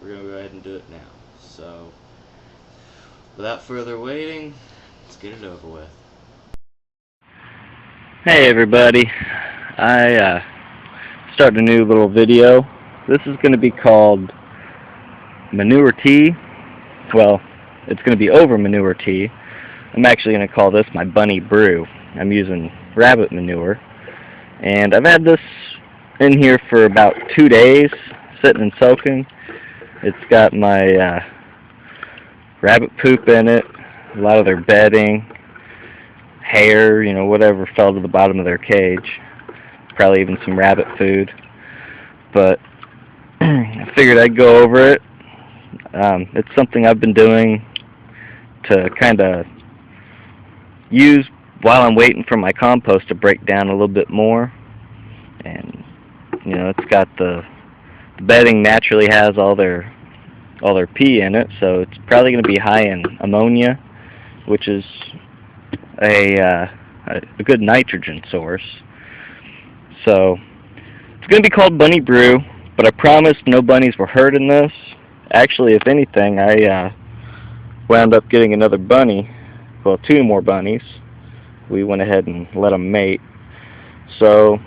we're going to go ahead and do it now. So, without further waiting, let's get it over with. Hey everybody, I started a new little video. This is going to be called Manure Tea. Well, it's going to be over manure tea. I'm actually going to call this my bunny brew. I'm using rabbit manure, and I've had this in here for about 2 days, sitting and soaking. It's got my rabbit poop in it, a lot of their bedding, hair, you know, whatever fell to the bottom of their cage, probably even some rabbit food. But I figured I'd go over it. It's something I've been doing to kind of use while I'm waiting for my compost to break down a little bit more. And you know, it's got the bedding naturally has all their pee in it, so it's probably going to be high in ammonia, which is a good nitrogen source. So it's going to be called Bunny Brew, but I promised no bunnies were hurt in this. Actually, if anything, I wound up getting another bunny, well, 2 more bunnies. We went ahead and let them mate. So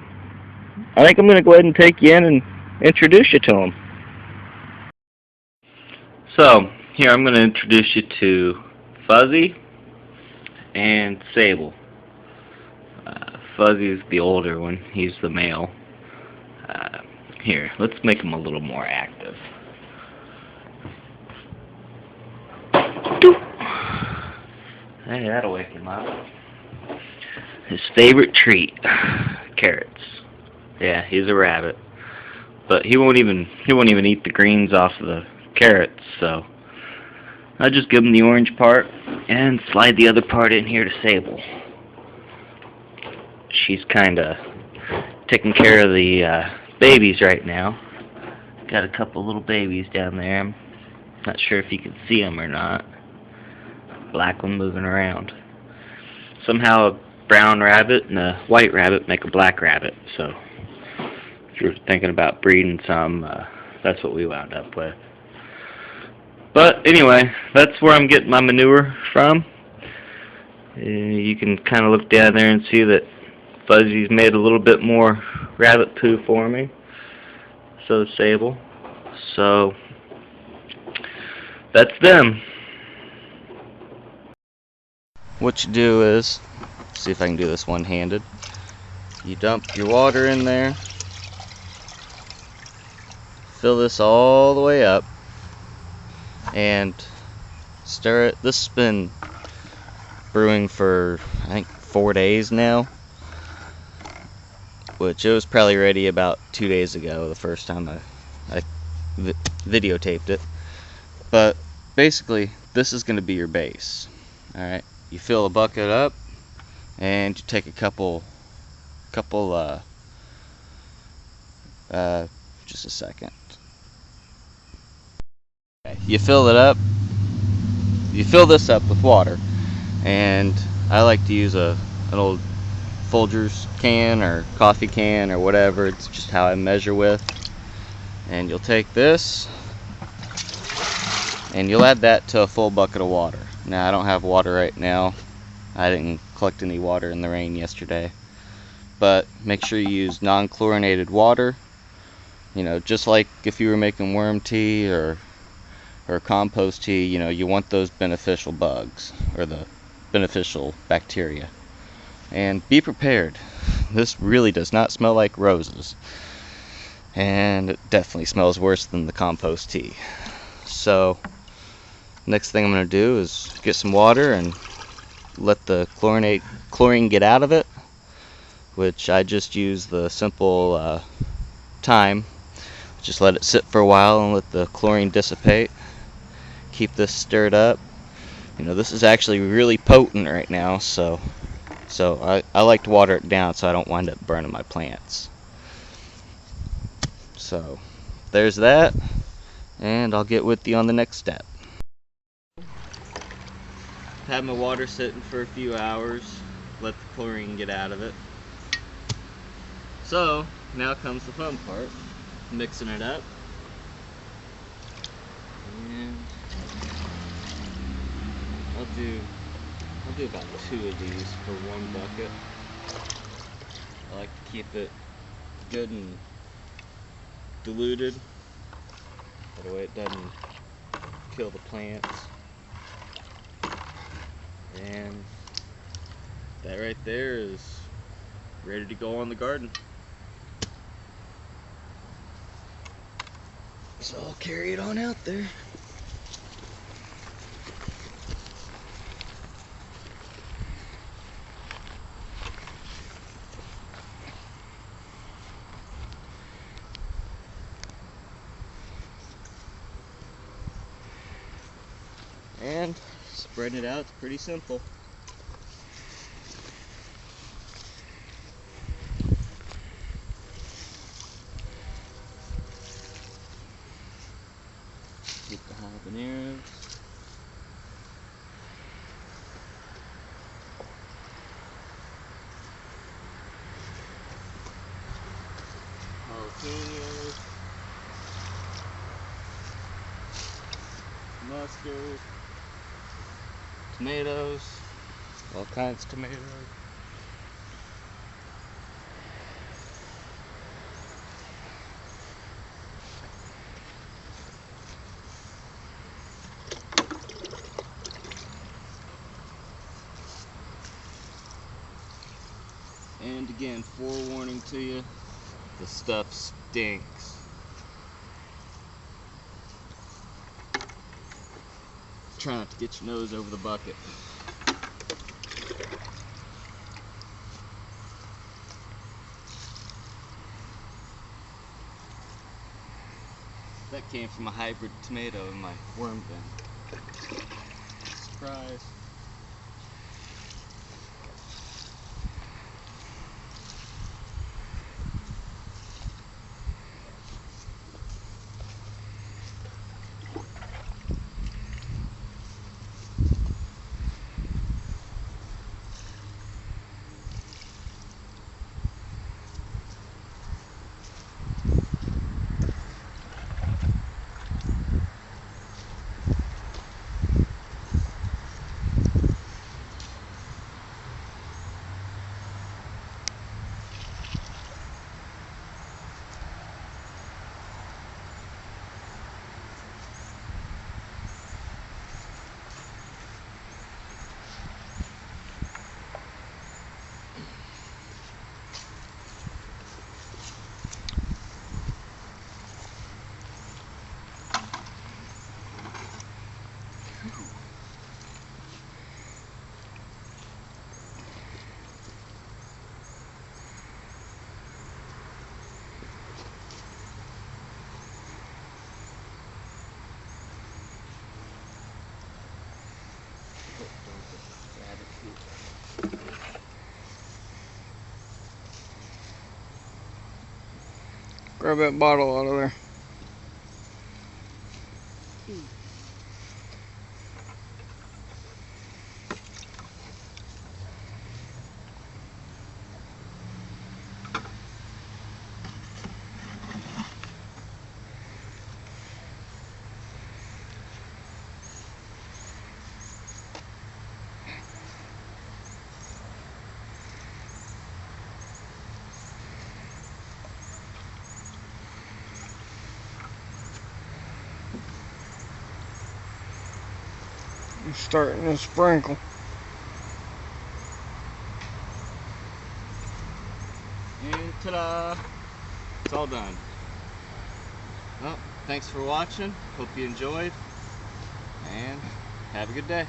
I think I'm going to go ahead and take you in and introduce you to them. So, here I'm going to introduce you to Fuzzy and Sable. Fuzzy's the older one, he's the male. Here, let's make him a little more active. Hey, that'll wake him up. His favorite treat, carrots. Yeah, he's a rabbit, but he won't even eat the greens off of the carrots. So I'll just give him the orange part and slide the other part in here to Sable. She's kind of taking care of the babies right now. Got a couple little babies down there. I'm not sure if you can see them or not. Black one moving around. Somehow a brown rabbit and a white rabbit make a black rabbit. So if you're thinking about breeding some, that's what we wound up with. But anyway, that's where I'm getting my manure from. You can kind of look down there and see that Fuzzy's made a little bit more rabbit poo for me. So is Sable. So that's them. What you do is, see if I can do this one-handed. You dump your water in there, fill this all the way up, and stir it. This has been brewing for, I think, 4 days now, which it was probably ready about 2 days ago, the first time I videotaped it. But basically, this is going to be your base. Alright, you fill a bucket up, and you take a couple just a second. Okay, you fill it up, you fill this up with water, and I like to use an old Folgers can or coffee can or whatever. It's just how I measure with. And you'll take this and you'll add that to a full bucket of water. Now, I don't have water right now. I didn't collect any water in the rain yesterday. But make sure you use non-chlorinated water. You know, just like if you were making worm tea or compost tea, you know, you want those beneficial bugs or the beneficial bacteria. And be prepared. This really does not smell like roses. And it definitely smells worse than the compost tea. So, next thing I'm going to do is get some water and let the chlorine get out of it, which I just use the simple thyme. Just let it sit for a while and let the chlorine dissipate. Keep this stirred up. You know, this is actually really potent right now, so I like to water it down so I don't wind up burning my plants. So there's that, and I'll get with you on the next step. Had my water sitting for a few hours, let the chlorine get out of it. So now comes the fun part, mixing it up. I'll do about 2 of these for one bucket. I like to keep it good and diluted. That way it doesn't kill the plants. And that right there is ready to go on the garden. So I'll carry it on out there. And spreading it out, it's pretty simple. Get the habaneros. Jalapenos. Mustard. Tomatoes. All kinds of tomatoes. And again, forewarning to you, the stuff stinks. Try not to get your nose over the bucket. That came from a hybrid tomato in my worm bin. Surprise. Grab that bottle out of there. I'm starting to sprinkle. And ta-da! It's all done. Well, thanks for watching. Hope you enjoyed. And have a good day.